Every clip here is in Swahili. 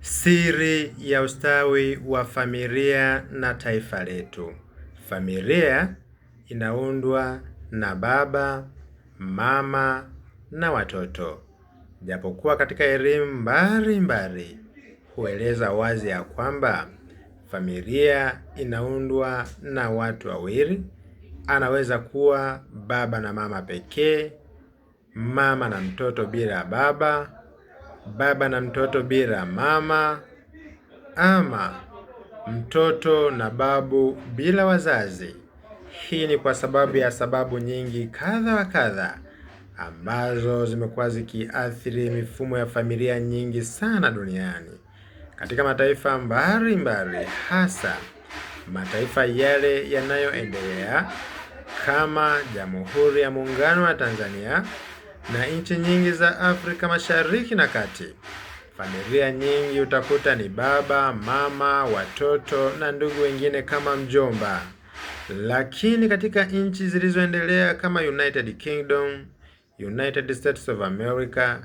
Siri ya ustawi wa familia na taifa letu. Familia inaundwa na baba, mama na watoto. Japokuwa katika elimu mbalimbali hueleza wazi ya kwamba familia inaundwa na watu wawili. Anaweza kuwa baba na mama pekee, mama na mtoto bila baba, baba na mtoto bila mama, ama mtoto na babu bila wazazi. Hii ni kwa sababu ya sababu nyingi kadha wa kadha ambazo zimekuwa zikiathiri mifumo ya familia nyingi sana duniani. Katika mataifa mbalimbali, hasa mataifa yale yanayoendelea kama Jamhuri ya Muungano wa Tanzania na nchi nyingi za Afrika Mashariki na Kati, familia nyingi utakuta ni baba, mama, watoto na ndugu wengine kama mjomba. Lakini katika nchi zilizoendelea kama United Kingdom, United States of America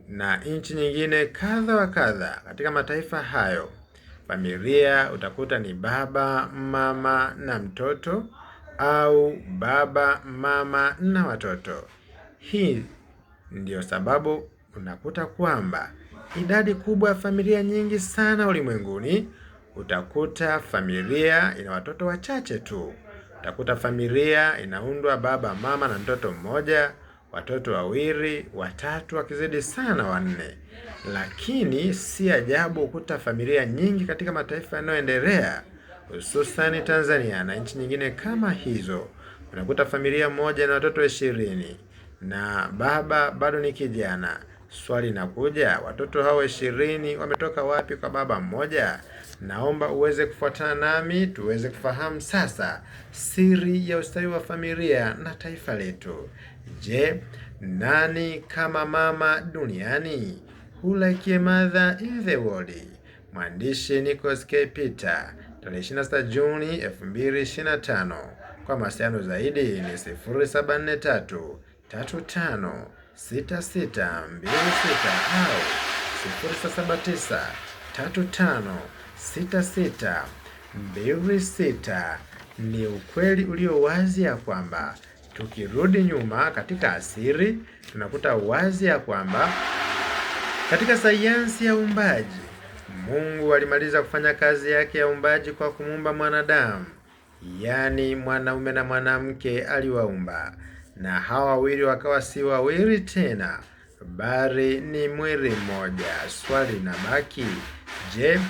na nchi nyingine kadha wa kadha, katika mataifa hayo familia utakuta ni baba, mama na mtoto au baba, mama na watoto. Hii ndiyo sababu unakuta kwamba idadi kubwa ya familia nyingi sana ulimwenguni utakuta familia ina watoto wachache tu. Utakuta familia inaundwa baba, mama na mtoto mmoja, watoto wawili, watatu, wakizidi sana wanne. Lakini si ajabu ukuta familia nyingi katika mataifa yanayoendelea, hususani Tanzania na nchi nyingine kama hizo, unakuta familia moja na watoto 20 na baba bado ni kijana. Swali linakuja, watoto hao 20 wametoka wapi kwa baba mmoja? Naomba uweze kufuatana nami tuweze kufahamu sasa siri ya ustawi wa familia na taifa letu. Je, nani kama mama duniani? Who like a mother in the world? Mwandishi Nicholas K. Peter, tarehe 26 Juni 2025. Kwa mawasiliano zaidi ni 0743 35 6626 au 0679 35 6626. Ni ukweli ulio wazi ya kwamba tukirudi nyuma katika asili tunakuta wazi ya kwamba katika sayansi ya uumbaji Mungu alimaliza kufanya kazi yake ya uumbaji kwa kumuumba mwanadamu, yaani mwanaume na mwanamke aliwaumba, na hawa wawili wakawa si wawili tena bali ni mwili mmoja. Swali linabaki, je,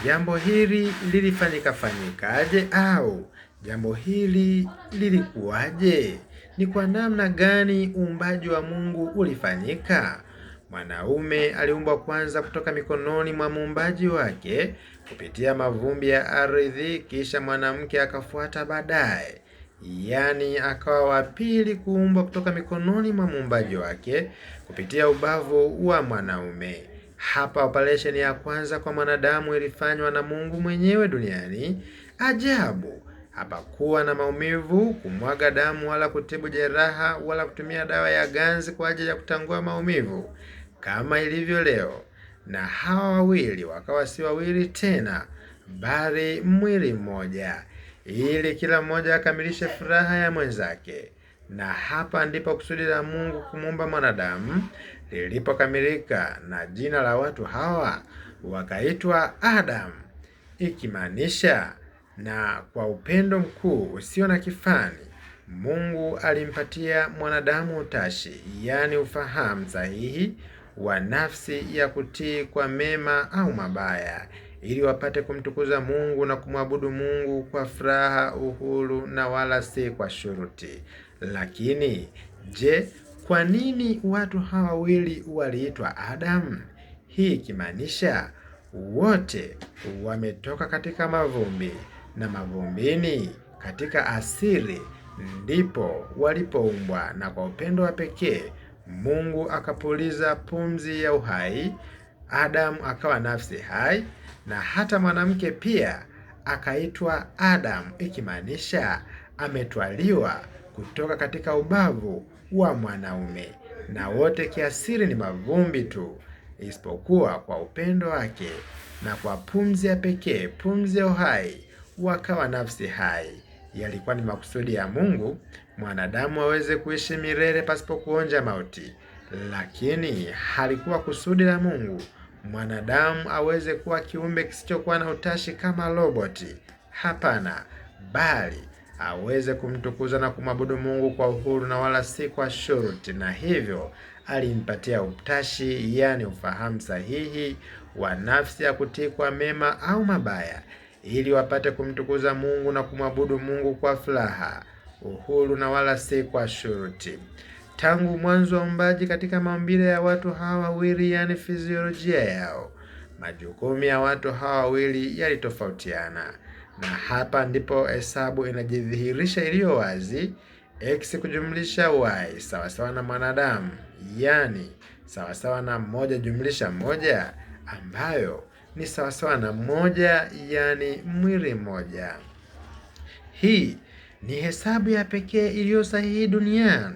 jambo hili lilifanyikaje au jambo hili lilikuwaje? Ni kwa namna gani uumbaji wa Mungu ulifanyika? Mwanaume aliumbwa kwanza kutoka mikononi mwa muumbaji wake kupitia mavumbi ya ardhi, kisha mwanamke akafuata baadaye, yaani akawa wa pili kuumbwa kutoka mikononi mwa muumbaji wake kupitia ubavu wa mwanaume. Hapa operation ya kwanza kwa mwanadamu ilifanywa na Mungu mwenyewe duniani. Ajabu, hapakuwa na maumivu, kumwaga damu wala kutibu jeraha wala kutumia dawa ya ganzi kwa ajili ya kutangua maumivu kama ilivyo leo. Na hawa wawili wakawa si wawili tena bali mwili mmoja, ili kila mmoja akamilishe furaha ya mwenzake. Na hapa ndipo kusudi la Mungu kumuumba mwanadamu lilipokamilika, na jina la watu hawa wakaitwa Adam, ikimaanisha na kwa upendo mkuu usio na kifani Mungu alimpatia mwanadamu utashi, yaani ufahamu sahihi wa nafsi ya kutii kwa mema au mabaya, ili wapate kumtukuza Mungu na kumwabudu Mungu kwa furaha, uhuru na wala si kwa shuruti. Lakini je, kwa nini watu hawa wawili waliitwa Adam? Hii ikimaanisha wote wametoka katika mavumbi, na mavumbini katika asili ndipo walipoumbwa, na kwa upendo wa pekee Mungu akapuliza pumzi ya uhai, Adamu akawa nafsi hai, na hata mwanamke pia akaitwa Adamu, ikimaanisha ametwaliwa kutoka katika ubavu wa mwanaume, na wote kiasili ni mavumbi tu. isipokuwa kwa upendo wake, na kwa pumzi ya pekee, pumzi ya uhai, wakawa nafsi hai. Yalikuwa ni makusudi ya Mungu mwanadamu aweze kuishi milele pasipo kuonja mauti, lakini halikuwa kusudi la Mungu mwanadamu aweze kuwa kiumbe kisichokuwa na utashi kama roboti. Hapana, bali aweze kumtukuza na kumwabudu Mungu kwa uhuru na wala si kwa shurti, na hivyo alimpatia utashi, yani ufahamu sahihi wa nafsi ya kutii kwa mema au mabaya, ili wapate kumtukuza Mungu na kumwabudu Mungu kwa furaha, uhuru na wala si kwa shurti. Tangu mwanzo wa uumbaji katika maumbile ya watu hawa wawili, yani fiziolojia yao, majukumu ya watu hawa wawili yalitofautiana, na hapa ndipo hesabu inajidhihirisha iliyo wazi. X kujumlisha y sawasawa na mwanadamu, yani sawasawa na 1 jumlisha 1, ambayo ni sawasawa na 1, yani mwili mmoja. Hii ni hesabu ya pekee iliyo sahihi duniani,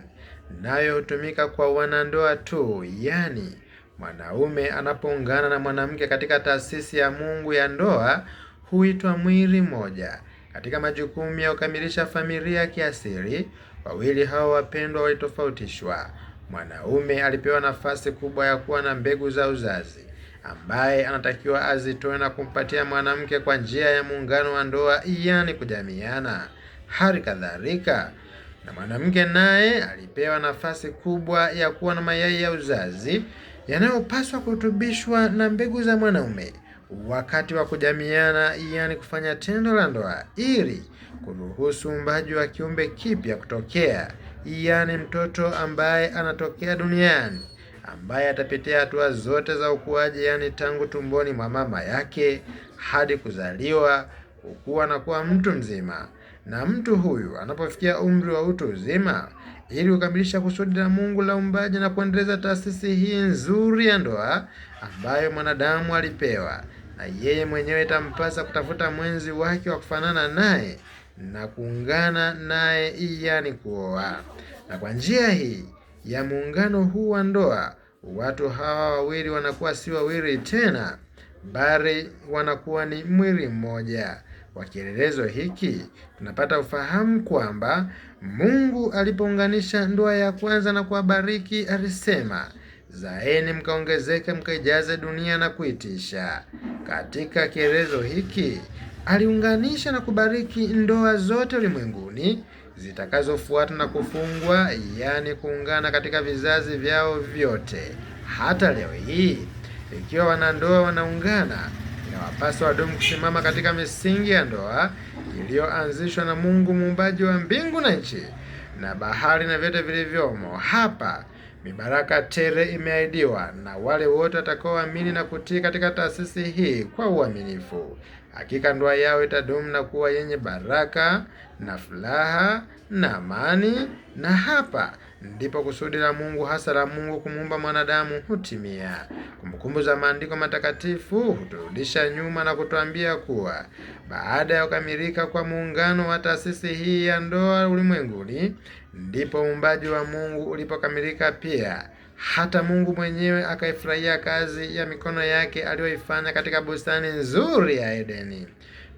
nayo hutumika kwa wanandoa tu, yani mwanaume anapoungana na mwanamke katika taasisi ya Mungu ya ndoa huitwa mwili mmoja. Katika majukumu ya kukamilisha familia kiasili, wawili hao wapendwa walitofautishwa. Mwanaume alipewa nafasi kubwa ya kuwa na mbegu za uzazi, ambaye anatakiwa azitoe na kumpatia mwanamke kwa njia ya muungano wa ndoa, yani kujamiana. Hali kadhalika na mwanamke naye alipewa nafasi kubwa ya kuwa na mayai ya uzazi yanayopaswa kurutubishwa na mbegu za mwanaume wakati wa kujamiana, yani kufanya tendo la ndoa, ili kuruhusu uumbaji wa kiumbe kipya kutokea, yani mtoto ambaye anatokea duniani, ambaye atapitia hatua zote za ukuaji, yani tangu tumboni mwa mama yake hadi kuzaliwa, kukua na kuwa mtu mzima. Na mtu huyu anapofikia umri wa utu uzima, ili kukamilisha kusudi la Mungu la uumbaji na kuendeleza taasisi hii nzuri ya ndoa ambayo mwanadamu alipewa, na yeye mwenyewe itampasa kutafuta mwenzi wake wa kufanana naye na kuungana naye, yani kuoa. Na kwa njia hii ya muungano huu wa ndoa, watu hawa wawili wanakuwa si wawili tena, bali wanakuwa ni mwili mmoja. Kwa kielelezo hiki tunapata ufahamu kwamba Mungu alipounganisha ndoa ya kwanza na kuwabariki, alisema, zaeni mkaongezeke mkaijaze dunia na kuitisha. Katika kielelezo hiki aliunganisha na kubariki ndoa zote ulimwenguni zitakazofuata na kufungwa, yani kuungana katika vizazi vyao vyote. Hata leo hii ikiwa wanandoa wanaungana, inawapaswa wadumu kusimama katika misingi ya ndoa iliyoanzishwa na Mungu muumbaji wa mbingu na nchi na bahari na vyote vilivyomo. Hapa mibaraka tele imeahidiwa na wale wote watakaoamini na kutii katika taasisi hii kwa uaminifu. Hakika ndoa yao itadumu na kuwa yenye baraka na furaha na amani, na hapa ndipo kusudi la Mungu, hasa la Mungu kumuumba mwanadamu, hutimia. Kumbukumbu za maandiko matakatifu huturudisha nyuma na kutuambia kuwa baada ya kukamilika kwa muungano wa taasisi hii ya ndoa ulimwenguni, ndipo uumbaji wa Mungu ulipokamilika pia. Hata Mungu mwenyewe akaifurahia kazi ya mikono yake aliyoifanya katika bustani nzuri ya Edeni.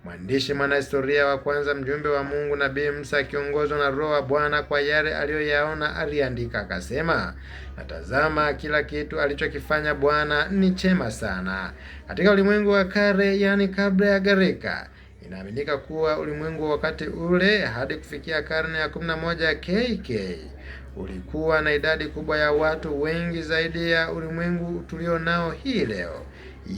Mwandishi mwanahistoria wa kwanza, mjumbe wa Mungu, Nabii Musa, akiongozwa na Roho wa Bwana kwa yale aliyoyaona, aliandika akasema, natazama kila kitu alichokifanya Bwana ni chema sana. Katika ulimwengu wa kale, yani kabla ya gharika, inaaminika kuwa ulimwengu wakati ule hadi kufikia karne ya 11 KK ulikuwa na idadi kubwa ya watu, wengi zaidi ya ulimwengu tulio nao hii leo,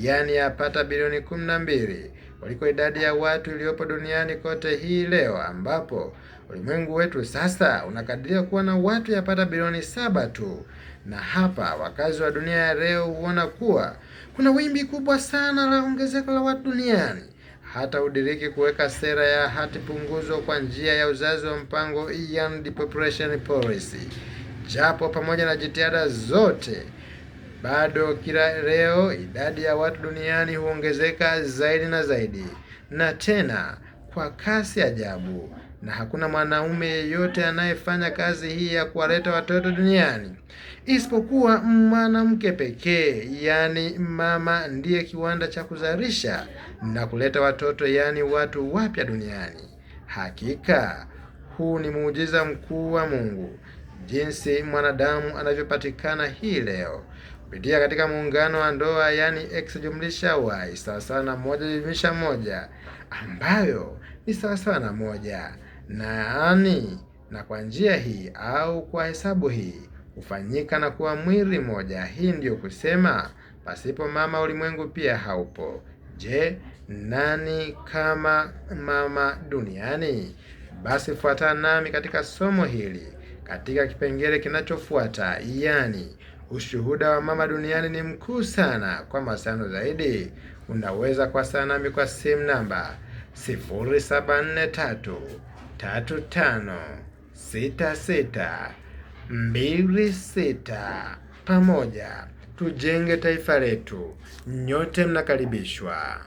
yani yapata bilioni 12 kuliko idadi ya watu iliyopo duniani kote hii leo, ambapo ulimwengu wetu sasa unakadiria kuwa na watu yapata bilioni 7 tu. Na hapa wakazi wa dunia ya leo huona kuwa kuna wimbi kubwa sana la ongezeko la watu duniani, hata udiriki kuweka sera ya hati punguzo kwa njia ya uzazi wa mpango, yani depopulation policy. Japo pamoja na jitihada zote, bado kila leo idadi ya watu duniani huongezeka zaidi na zaidi, na tena kwa kasi ajabu. na hakuna mwanaume yeyote anayefanya kazi hii ya kuwaleta watoto duniani isipokuwa mwanamke pekee, yaani mama ndiye kiwanda cha kuzalisha na kuleta watoto, yaani watu wapya duniani. Hakika huu ni muujiza mkuu wa Mungu, jinsi mwanadamu anavyopatikana hii leo kupitia katika muungano wa ndoa, yaani x jumlisha y sawasawa na 1 ambayo ni sawasawa na 1, na kwa njia hii au kwa hesabu hii hufanyika na kuwa mwili moja. Hii ndiyo kusema pasipo mama ulimwengu pia haupo. Je, nani kama mama duniani? Basi fuatana nami katika somo hili katika kipengele kinachofuata, yaani ushuhuda wa mama duniani ni mkuu sana. Kwa mawasiliano zaidi unaweza kuwasiliana nami kwa simu namba 0743356626. Pamoja tujenge taifa letu. Nyote mnakaribishwa.